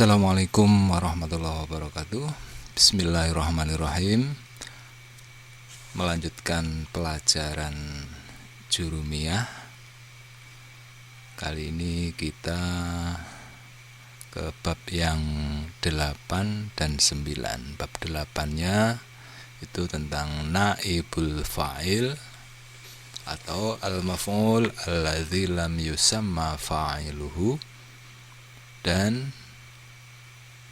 Assalamualaikum warahmatullahi wabarakatuh. Bismillahirrahmanirrahim. Melanjutkan pelajaran Jurumiyah. Kali ini kita ke bab yang 8 dan 9. Bab 8-nya itu tentang naibul fa'il atau al-maf'ul alladzi lam yusamma fa'iluhu, dan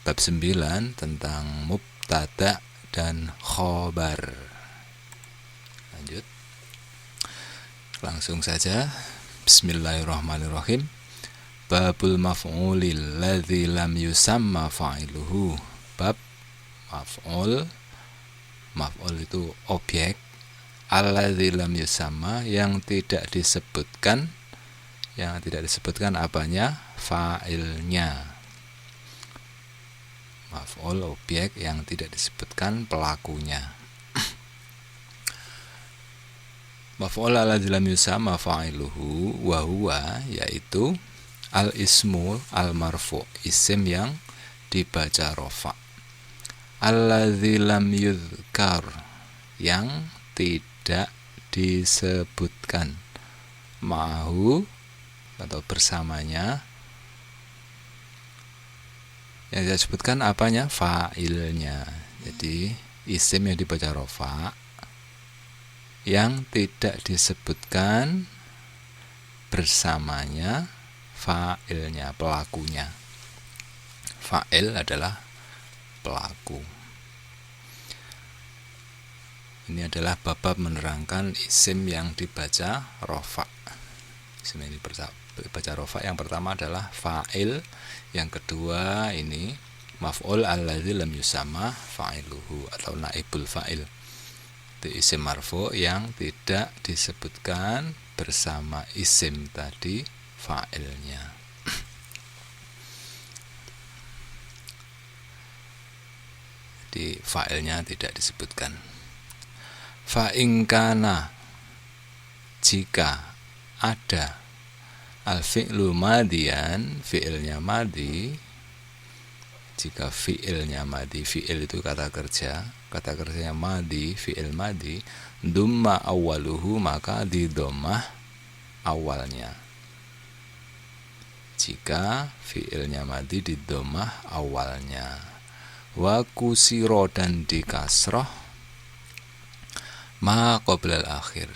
bab 9 tentang mubtada dan khobar. Lanjut. Langsung saja. Bismillahirrahmanirrahim. Babul maf'ulil ladzi lam yusamma fa'iluhu. Bab maf'ul. Maf'ul itu objek. Alladzi lam yusamma, yang tidak disebutkan. Yang tidak disebutkan apanya? Fa'ilnya. Maf'ul objek yang tidak disebutkan pelakunya. Maf'ul alladzi lam yusamma fa'iluhu wa huwa, yaitu al-ismu al-marfu', isim yang dibaca rafa'. Alladzi lam yudhkar, yang tidak disebutkan, ma'ahu atau bersamanya. Yang saya sebutkan apanya? Fa'ilnya. Jadi isim yang dibaca rafa' yang tidak disebutkan bersamanya fa'ilnya, pelakunya. Fa'il adalah pelaku. Ini adalah bab menerangkan isim yang dibaca rafa'. Isim yang dibaca rafa' yang pertama adalah fa'il, yang kedua ini maf'ul alladzi lam yusamma fa'iluhu atau naibul fa'il. Itu isim marfu' yang tidak disebutkan bersama isim tadi fa'ilnya. Jadi fa'ilnya tidak disebutkan. Fa'in kana, jika ada, al-fi'lu madian, fi'ilnya madi. Jika fi'ilnya madi, fi'il itu kata kerjanya madi, fi'il madi, dumma awaluhu, maka didomah awalnya. Jika fi'ilnya madi didomah awalnya. Wa kusiro, dan dikasroh, ma qoblal akhir,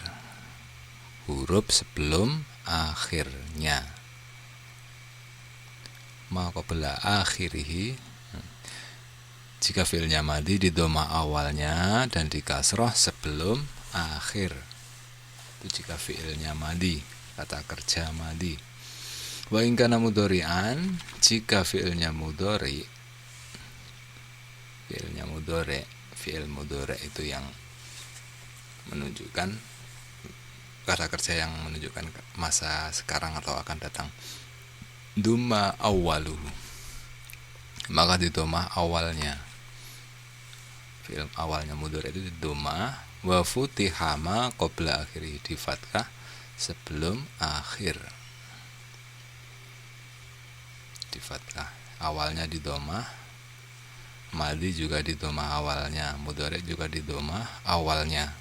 huruf sebelum akhirnya. Ma qabla akhirihi, jika fi'ilnya madi di dhamma awalnya dan di kasroh sebelum akhir. Itu jika fi'ilnya madi, kata kerja madi. Wa in kana mudhari'an, jika fi'ilnya mudhari. Fi'il mudhari itu yang menunjukkan kata kerja yang menunjukkan masa sekarang atau akan datang. Dumma awwaluhu, maka didomah awalnya. Fi'il awalnya mudhari itu didomah. Wa futiha ma qabla akhiri, di fathah sebelum akhir. Di fathah awalnya didomah, madi juga didomah awalnya, mudhari juga didomah awalnya.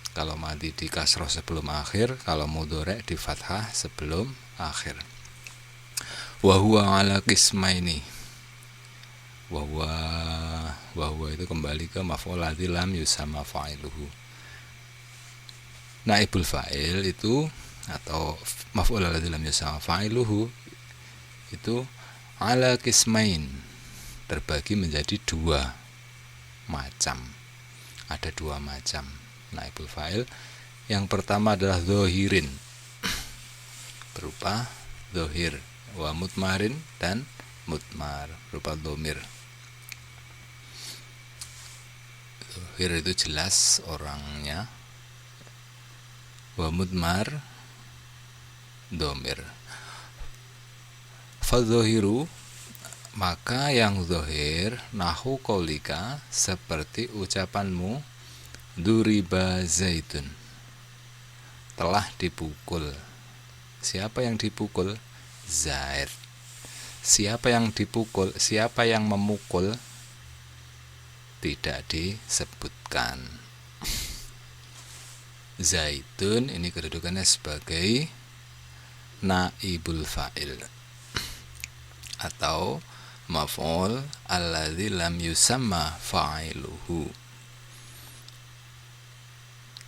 Kalau madi di kasroh sebelum akhir, kalau mudhari di fathah sebelum akhir. Wa huwa ala qismaini. Wa huwa itu kembali ke maf'ul ladzi lam yusamma fa'iluhu. Naibul fa'il itu atau maf'ul ladzi lam yusamma fa'iluhu itu ala qismain, terbagi menjadi dua macam. Ada dua macam naibul fa'il. Yang pertama adalah dhohirin, berupa dhohir, wa mutmarin, dan mutmar, berupa dhamir. Dhohir itu jelas orangnya, wa mutmar dhamir. Fadhohiru, maka yang dhohir, nahu qaulika, seperti ucapanmu, duriba zaitun, telah dipukul. Siapa yang dipukul? Zaid. Siapa yang dipukul, siapa yang memukul tidak disebutkan. Zaidun ini kedudukannya sebagai naibul fa'il atau maf'ul alladzi lam yusamma fa'iluhu.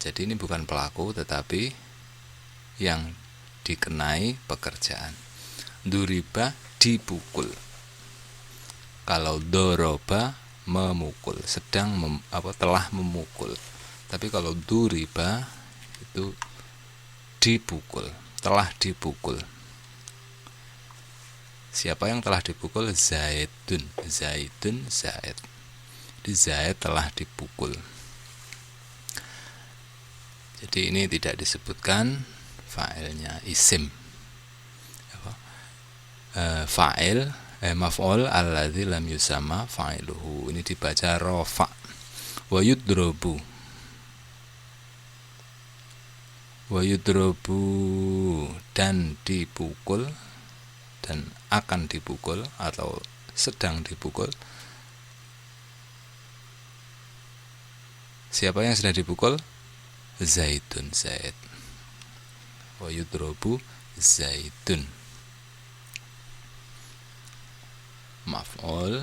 Jadi ini bukan pelaku tetapi yang dikenai pekerjaan. Duriba dipukul. Kalau doroba memukul, sedang telah memukul. Tapi kalau duriba itu dipukul, telah dipukul. Siapa yang telah dipukul? Zaidun, Zaidun, Zaid. Di Zaid telah dipukul. Jadi ini tidak disebutkan fa'ilnya, isim. Fa'il maf'ul alladzi lam yusamma fa'iluhu. Ini dibaca rafa. Wa yudrobu, wa yudrobu, dan dipukul, dan akan dipukul atau sedang dipukul. Siapa yang sedang dipukul? Zaidun, Zaid. Wa yudrobu Zaidun. Maf'ul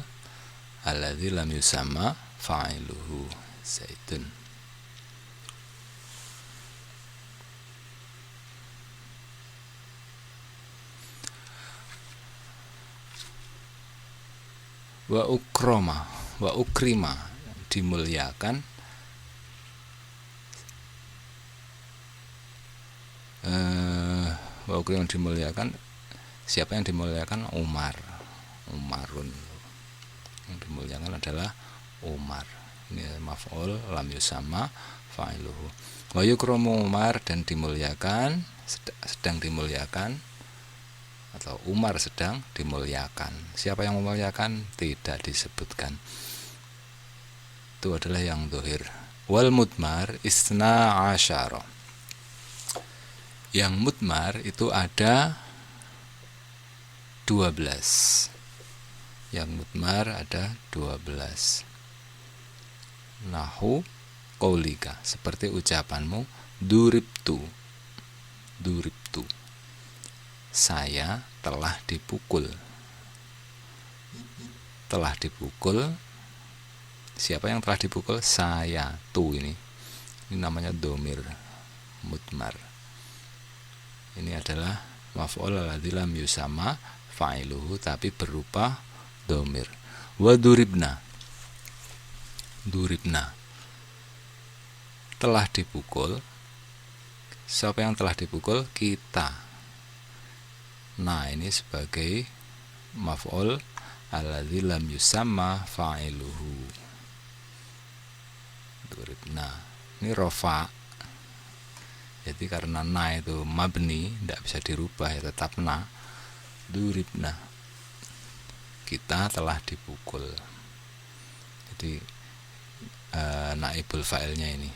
alladzi lam yusamma fa'iluhu, Zaidun. Wa ukroma, wa ukrima, dimuliakan. Wa ukrima, dimuliakan. Siapa yang dimuliakan? Umar, Umarun. Yang dimuliakan adalah Umar. Ini maf'ul lam yusamma fa'iluhu. Wa yukromu Umar, dan dimuliakan, sedang dimuliakan, atau Umar sedang dimuliakan. Siapa yang memuliakan? Tidak disebutkan. Itu adalah yang dohir. Wal mudmar isna asyara. Yang mudmar itu ada 12. Yang mudmar ada 12. Nahu qaulika, seperti ucapanmu, duribtu, duribtu, saya telah dipukul. Telah dipukul. Siapa yang telah dipukul? Saya. Tu ini namanya domir mudmar. Ini adalah maf'ul alladzi lam yusamma fa'iluhu, tapi berupa domir. Wa duribna, duribna, telah dipukul. Siapa yang telah dipukul? Kita. Nah, ini sebagai maf'ul alladzi lam yusamma fa'iluhu, duribna. Ini rofa. Jadi karena na itu mabni, tidak bisa dirubah, ya tetap na. Duribna, kita telah dipukul. Jadi naibul fa'ilnya ini,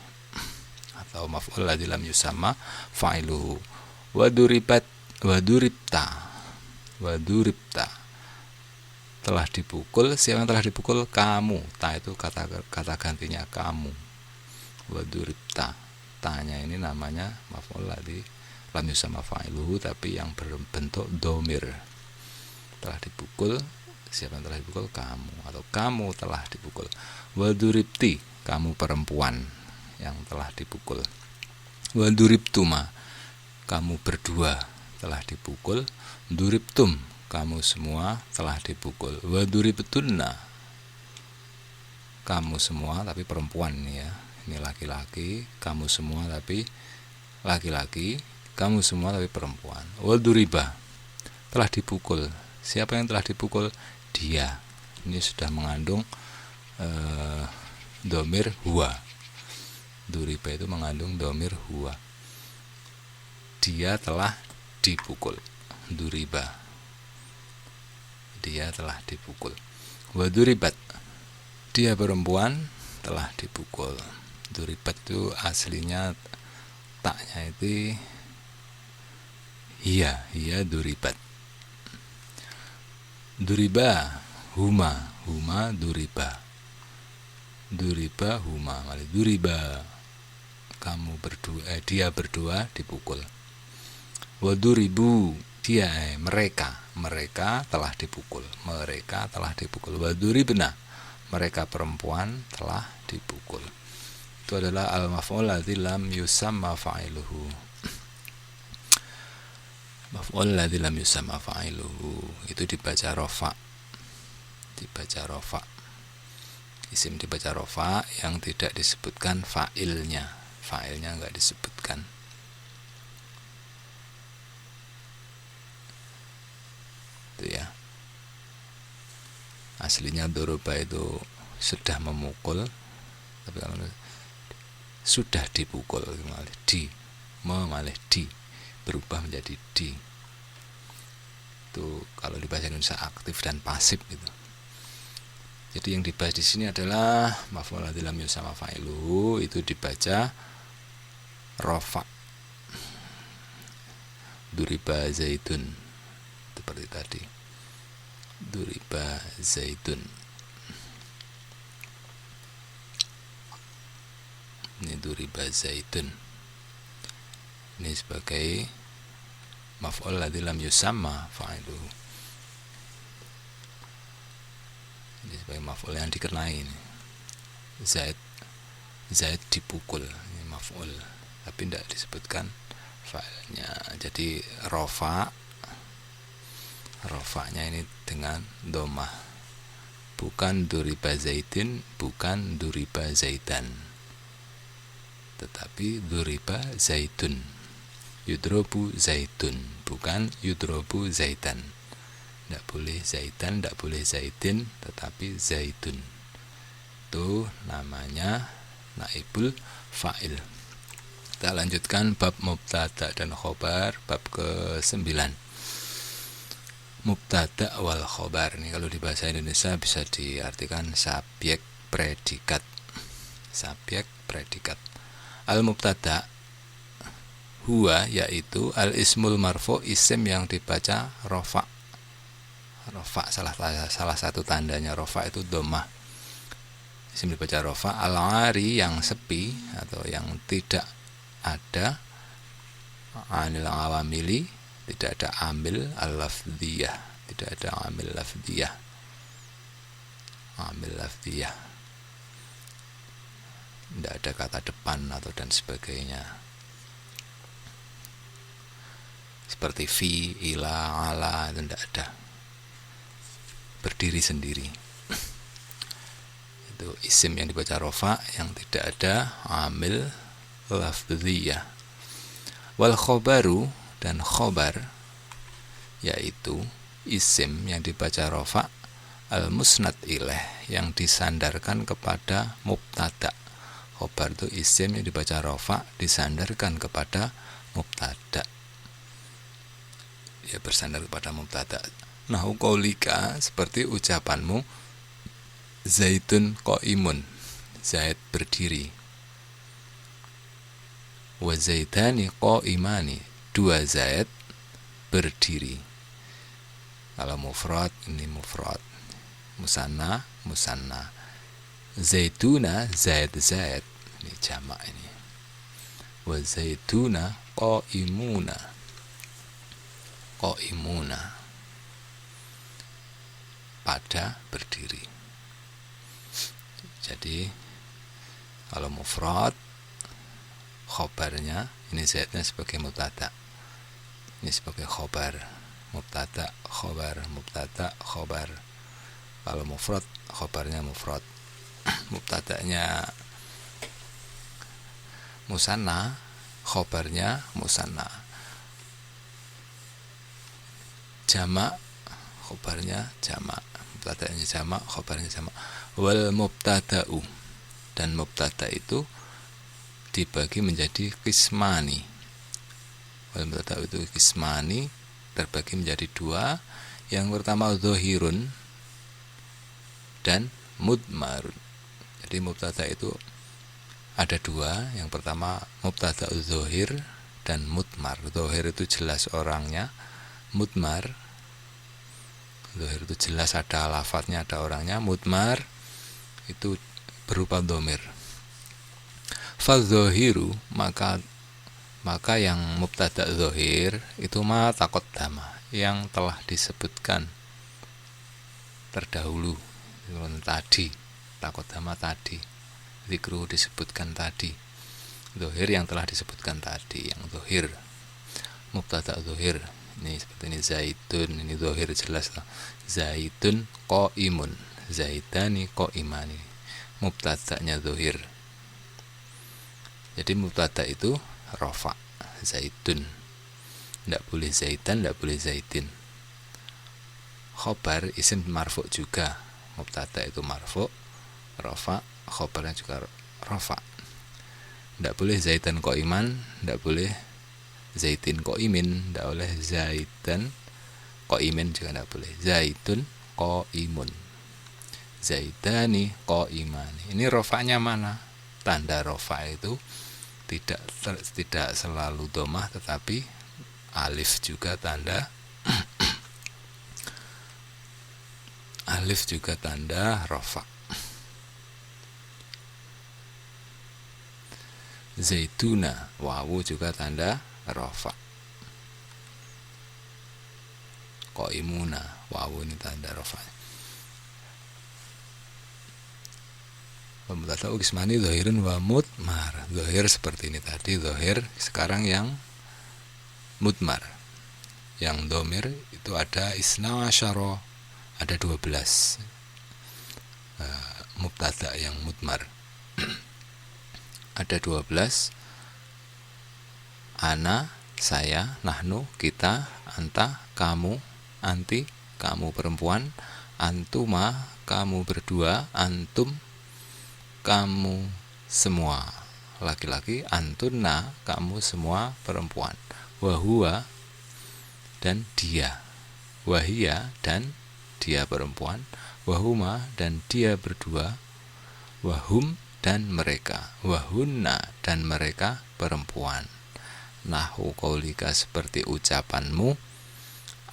atau maf'ul alladzi lam yusamma fa'iluhu. Wa duribat, wa duribta, wa duribta, telah dipukul. Siapa yang telah dipukul? Kamu. Ta itu kata gantinya kamu. Wa duribta, tanya ini namanya maf'ul alladzi lam yusamma fa'iluhu, tapi yang berbentuk domir. Telah dipukul. Siapa yang telah dipukul? Kamu, atau kamu telah dipukul. Wa duribti, kamu perempuan yang telah dipukul. Wa duribtuma, kamu berdua telah dipukul. Duribtum, kamu semua telah dipukul. Wa duribtunna, kamu semua tapi perempuan ya. Ini laki-laki, kamu semua tapi laki-laki, kamu semua tapi perempuan. Wa duriba, telah dipukul. Siapa yang telah dipukul? Dia. Ini sudah mengandung domir huwa. Duriba itu mengandung domir huwa. Dia telah dipukul. Duriba, dia telah dipukul. Wa duribat, dia perempuan telah dipukul. Duribat itu aslinya taknya itu iya duribat. Duriba huma duriba huma malih duriba kamu berdua, dia berdua dipukul. Waduribu dia mereka telah dipukul. Waduribna mereka perempuan telah dipukul. Itu adalah al-maf'ul ladzi lam yusamma fa'iluhu. Maf'ul ladzi lam yusamma fa'iluhu itu dibaca rafa. Isim dibaca rafa yang tidak disebutkan fa'ilnya enggak disebutkan. Itu ya. Aslinya doroba itu sudah memukul, tapi kalau sudah dipukul malih di berubah menjadi di. Itu kalau di bahasa Indonesia aktif dan pasif gitu. Jadi yang dibahas di sini adalah maf'ul ladzi lam yusamma fa'iluhu itu dibaca rafa. Duriba zaitun seperti tadi. Duriba zaitun. Ini duriba zaitun. Ini sebagai maf'ul ladzi lam yusamma fa'iluhu. Ini sebagai maf'ul yang dikenai ini. Zaid dipukul. Ini maf'ul, tapi tidak disebutkan fa'ilnya. Jadi rofa'nya ini dengan domah. Bukan duriba zaitin, bukan duriba zaitan, tetapi duriba zaitun. Yudrobu zaitun, bukan yudrobu zaitan. Tidak boleh zaitan, tidak boleh zaitin, tetapi zaitun. Itu namanya naibul fa'il. Kita lanjutkan bab mubtada dan khobar, bab ke-9. Mubtada wal khobar ini kalau di bahasa Indonesia bisa diartikan subjek predikat. Al mubtada huwa yaitu al ismul marfu, isim yang dibaca rafa. Salah satu tandanya rafa itu dhammah. Isim dibaca rafa. Al-ari yang sepi atau yang tidak ada anil awamili, tidak ada amil al-lafdhiyah, tidak ada amil lafdhiyah. Tidak ada kata depan atau dan sebagainya. Seperti fi, ila, ala itu tidak ada. Berdiri sendiri. Itu isim yang dibaca rafa yang tidak ada amil lafdhiyah. Wal khobaru dan khobar yaitu isim yang dibaca rafa al musnad ilaih yang disandarkan kepada mubtada. Khobar itu isim yang dibaca rafa disandarkan kepada mubtada. Ya bersandar kepada mubtada. Nahu qaulika seperti ucapanmu zaitun qaimun, Zaid berdiri. Wa zaitani qaimani, dua Zaid berdiri. Kalau mufrad ini mufrad, musanna musanna. Zaituna Zaid ini jamak ini. Wa zaituna qaimuna pada berdiri. Jadi kalau mufrad khobarnya ini zaidnya sebagai mubtada, ini sebagai khobar, mubtada khobar. Kalau mufrad khobarnya mufrad, mubtadanya musanna, khobarnya musanna. Jamak khobarnya jamak, mubtada'nya jamak, khobarnya jamak. Wal mubtada'u, dan mubtada itu dibagi menjadi qismani. Wal mubtada'u itu qismani, terbagi menjadi dua. Yang pertama dzahirun dan mudmarun. Jadi mubtada itu ada dua. Yang pertama mubtada'u dzahir dan mudmar. Dzahir itu jelas orangnya, mudmar Dhohir itu jelas ada lafadznya, ada orangnya. Mudmar itu berupa domir. Fadzohiru, maka yang mubtada dhohir itu ma taqaddama, yang telah disebutkan terdahulu tadi. Taqaddama tadi, zikru disebutkan tadi, dhohir yang telah disebutkan tadi, yang dhohir, mubtada dhohir. Ini seperti ini, zaitun, ini dhohir jelas lah. Zaitun qaimun, zaitani qaimani, mubtadanya dhohir. Jadi mubtada itu rafa, zaitun, tidak boleh zaitan, tidak boleh zaitin. Khobar isim marfu juga, mubtada itu marfu, rafa, khobarnya juga rafa. Tidak boleh zaitan qaiman, tidak boleh zaitin qaimin, tidak boleh zaitan qaimin juga tidak boleh. Zaitun qaimun, zaitani qaimani. Ini rofanya mana? Tanda rofa itu tidak selalu domah, tetapi alif juga tanda alif juga tanda rofa. Zaituna, wawu juga tanda rofa. Qaimuna, wawu ini tanda rofa. Mubtada qismani dhohirun wa mudmar. Dhohir seperti ini tadi, dhohir. Sekarang yang mudmar, yang domir itu ada isna asyara, ada 12 mubtada yang mudmar. Ada 12. Ana, saya, nahnu, kita, anta, kamu, anti, kamu perempuan, antuma, kamu berdua, antum, kamu semua laki-laki, antunna, kamu semua perempuan, wahua, dan dia, wahia, dan dia perempuan, wahuma, dan dia berdua, wahum, dan mereka, wahunna, dan mereka perempuan. Nahu qaulika, seperti ucapanmu,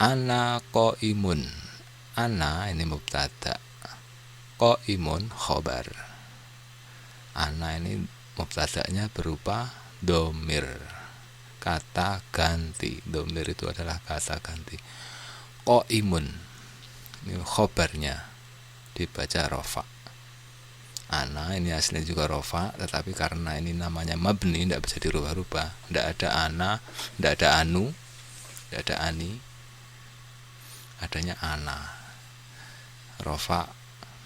ana qaimun. Ana ini mubtada, qaimun khobar. Ana ini mubtadanya berupa domir, kata ganti. Domir itu adalah kata ganti. Qaimun ini khobarnya dibaca rofa. Ana ini aslinya juga rofa, tetapi karena ini namanya mabni, tidak bisa dirubah-rubah. Tidak ada ana, tidak ada anu, tidak ada ani, adanya ana. Rofa,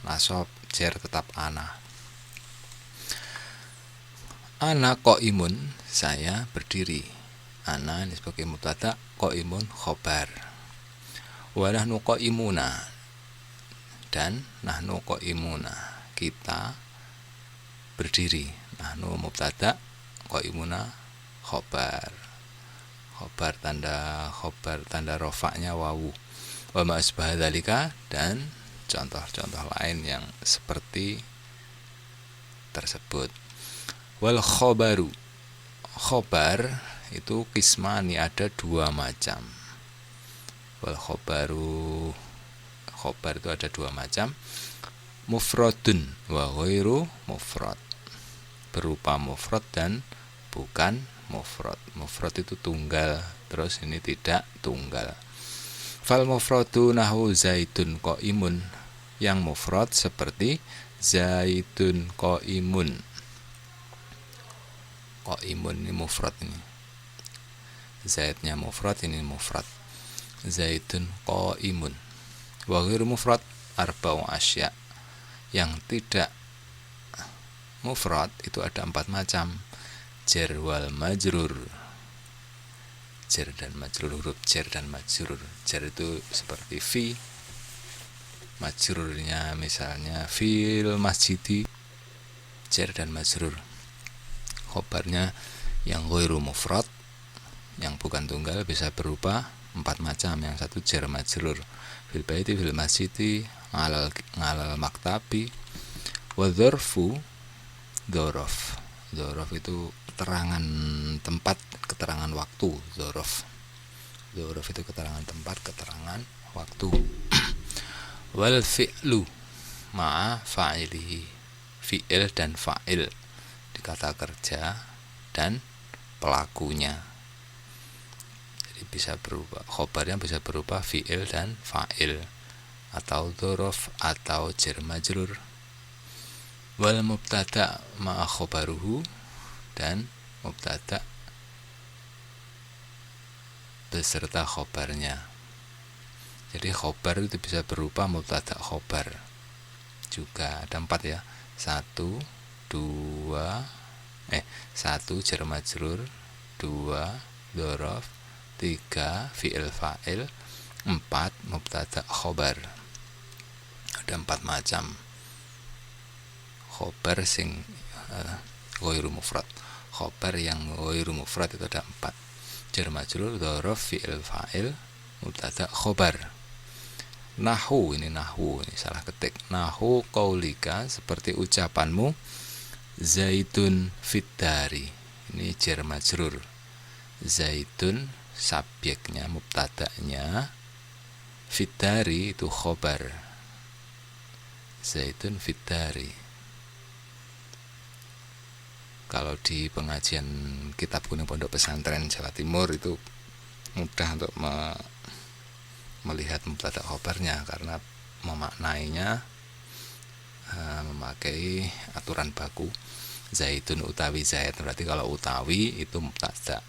nasab, jer tetap ana. Ana qaimun, saya berdiri. Ana ini sebagai mubtada, qaimun khobar. Wa nahnu qaimuna, dan nahnu qaimuna, kita berdiri. Nahnu mubtada, qaimuna khobar. Khobar tanda rofaknya wawu. Wa ma asbaha dzalika, dan contoh-contoh lain yang seperti tersebut. Wal khobaru, khobar itu qismani, ada 2 macam. Wal khobaru, khobar itu ada 2 macam. Mufradun wa ghairu mufrad, berupa mufrad dan bukan mufrad. Mufrad itu tunggal, terus ini tidak tunggal. Fal mufradu nahu zaitun qaimun, yang mufrad seperti zaitun qaimun. Qaimun ini mufrad, ini zaitnya mufrad, ini mufrad. Zaitun qaimun. Wa ghairu mufrad arba'u asya, yang tidak mufrad itu ada 4 macam. Jar wal majrur, jar dan majrur, huruf jar dan majrur. Jar itu seperti fi, majrurnya misalnya fil masjidi, jar dan majrur. Khobarnya yang ghairu mufrad, yang bukan tunggal, bisa berupa 4 macam. Yang satu jar majrur, fil baiti, fil masjidi, ngalal maktabi. Wa dzarfu dzaraf. Dzaraf itu keterangan tempat, keterangan waktu. Dzaraf itu keterangan tempat, keterangan waktu. Wal fi'lu ma'a fa'ilihi, fi'il dan fa'il di kata kerja dan pelakunya. Jadi bisa berupa khobarnya, bisa berupa fi'il dan fa'il atau dzaraf atau jar majrur. Wal mubtada ma'a khobaruhu, dan mubtada beserta khobarnya. Jadi khobar itu bisa berupa mubtada khobar juga, ada 4 ya, 1 jar majrur, 2 dzaraf, 3 fi'il fa'il, 4 mubtada khobar. Ada 4 macam khobar sing ghairu mufrad. Khobar yang ghairu mufrad itu ada 4: jar majrur, dzaraf, fi'il fa'il, mubtada khobar. Nahu, ini salah ketik. Nahu qaulika, seperti ucapanmu, zaitun fiddari, ini jar majrur. Zaitun subjeknya, mubtada'nya, fiddari itu khobar. Zaitun fiddari. Kalau di pengajian kitab kuning pondok pesantren Jawa Timur itu mudah untuk melihat mubtada khobarnya, karena memaknainya memakai aturan baku zaitun utawi zaid. Berarti kalau utawi itu mubtada,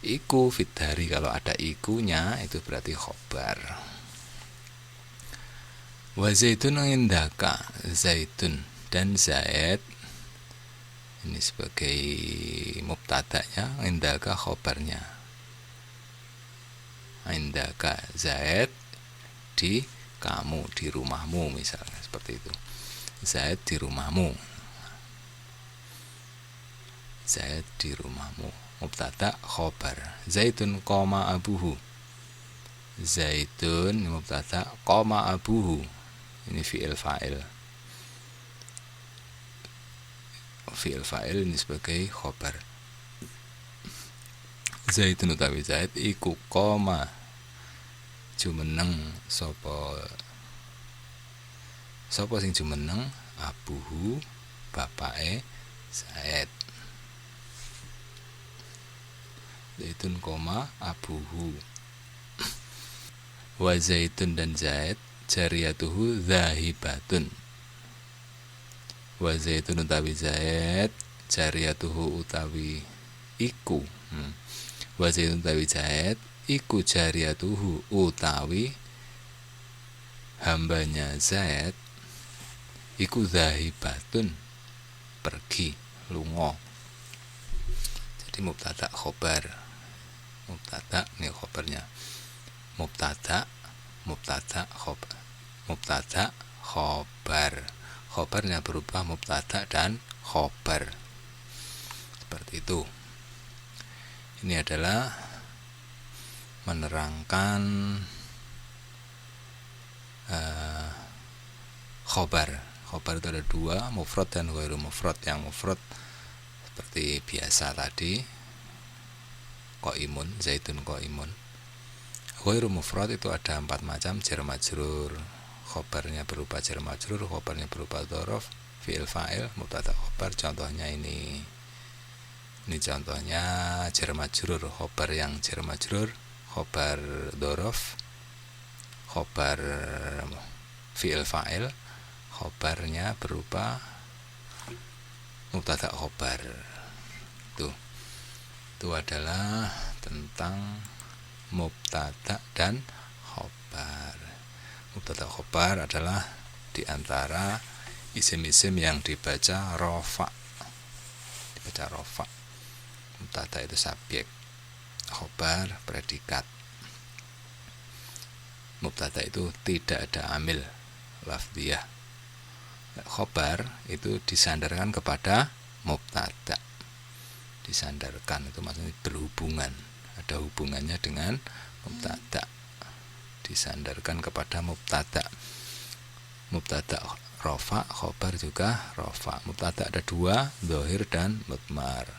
iku fiddari kalau ada ikunya itu berarti khobar. Wa zaitun indaka, zaitun dan zaid ini sebagai mubtada'nya, indaka khobarnya. Indaka zaid di kamu, di rumahmu misalnya, seperti itu. Zaid di rumahmu, zaid di rumahmu, mubtada khobar. Zaitun qoma abuhu, zaitun mubtada, qoma abuhu ini fi'il fa'il. Fi'il fa'il ini sebagai khobar. Zaitun utawi zaid iku qoma jumeneng sapa sing jumeneng, abuhu bapake zaid. Zaitun qoma abuhu. Wa zaitun dan zaid jariyatuhu zahibatun. Wa zaitun utawi zaid jariyatuhu utawi iku. Wa zaitun utawi zaid iku jariyatuhu utawi hambanya zaid, iku zahibatun pergi, lunga. Jadi mubtada khobar. Mubtada ini khobarnya. Mubtada khobar. Mubtada khobar. Khobarnya berupa mubtada dan khobar. Seperti itu. Ini adalah menerangkan khobar. Khobar itu ada 2, mufrad dan ghairu mufrad. Yang mufrad seperti biasa tadi, qaimun, zaitun qaimun. Ghairu mufrad itu ada 4 macam: jar majrur, khobarnya berupa jar majrur, khobarnya berupa dzaraf, fi'il fa'il, mubtada khobar. Contohnya ini contohnya jar majrur, khobar yang jar majrur, khobar dzaraf, khobar fi'il fa'il, khobarnya berupa mubtada khobar. Itu adalah tentang mubtada dan khobar. Mubtada khobar adalah diantara isim-isim yang dibaca rofa. Mubtada itu subjek, khobar predikat. Mubtada itu tidak ada amil lafdiyah. Khobar itu disandarkan kepada mubtada. Disandarkan itu maksudnya berhubungan, ada hubungannya dengan mubtada. Disandarkan kepada mubtada. Mubtada rofa, khobar juga rofa. Mubtada ada 2, dzahir dan mudmar.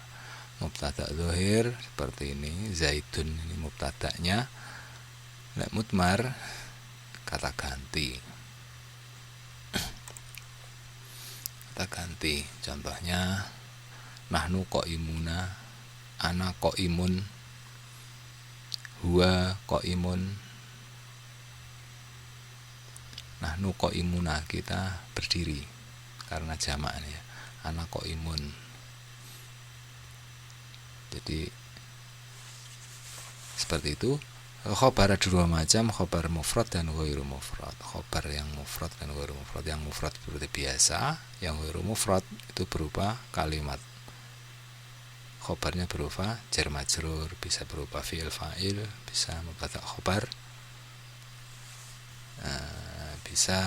Mubtada dzahir seperti ini, zaitun ini mubtadanya. Mudmar kata ganti. kita ganti. Contohnya nahnu qaimuna, ana qaimun, huwa qaimun. Nahnu qaimuna, kita berdiri karena jamak ya. Ana qaimun. Jadi seperti itu. Khobar ada dua macam, khobar mufrad dan ghairu mufrad. Khobar yang mufrad dan ghairu mufrad. Yang mufrad seperti biasa, yang ghairu mufrad itu berupa kalimat. Khobarnya berupa jar majrur, bisa berupa fi'il fa'il, bisa mubtada khobar, bisa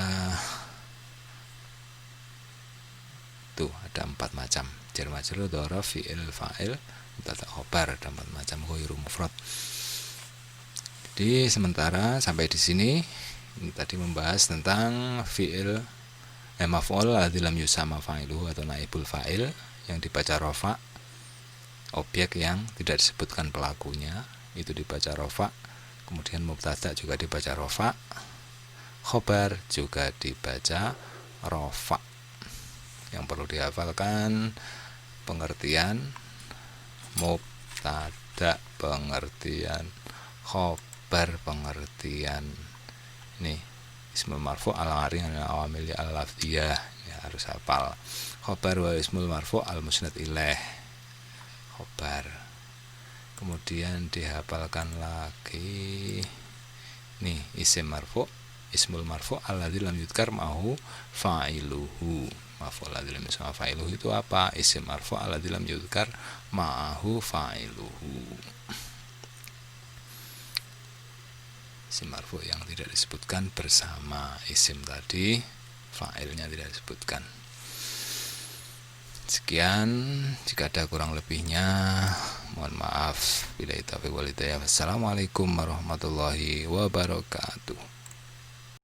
tuh ada 4 macam. Jar majrur, dzaraf, fi'il fa'il, mubtada khobar, ada 4 macam ghairu mufrad. Jadi sementara sampai di sini tadi membahas tentang fi'il maf'ul alladzi lam yusamma fa'iluhu atau naibul fa'il yang dibaca rafa, objek yang tidak disebutkan pelakunya itu dibaca rafa, kemudian mubtada juga dibaca rafa, khobar juga dibaca rafa. Yang perlu dihafalkan pengertian mubtada, pengertian khobar, pengertian ini ismul marfu al-ari al-awamil al-lafdiyah, ya harus hafal. Khobar wa ismul marfu al-musnad ilaih, khobar. Kemudian dihafalkan lagi nih isim marfu, ismul marfu alladzi lam yudkar ma'hu fa'iluhu. Marfu alladzi lam yudkar fa'iluhu itu apa? Isim marfu alladzi lam yudkar ma'hu fa'iluhu. Isim marfu yang tidak disebutkan bersama isim tadi, fa'ilnya tidak disebutkan. Sekian, jika ada kurang lebihnya mohon maaf. Billahi taufiq wal hidayah. Wassalamualaikum warahmatullahi wabarakatuh.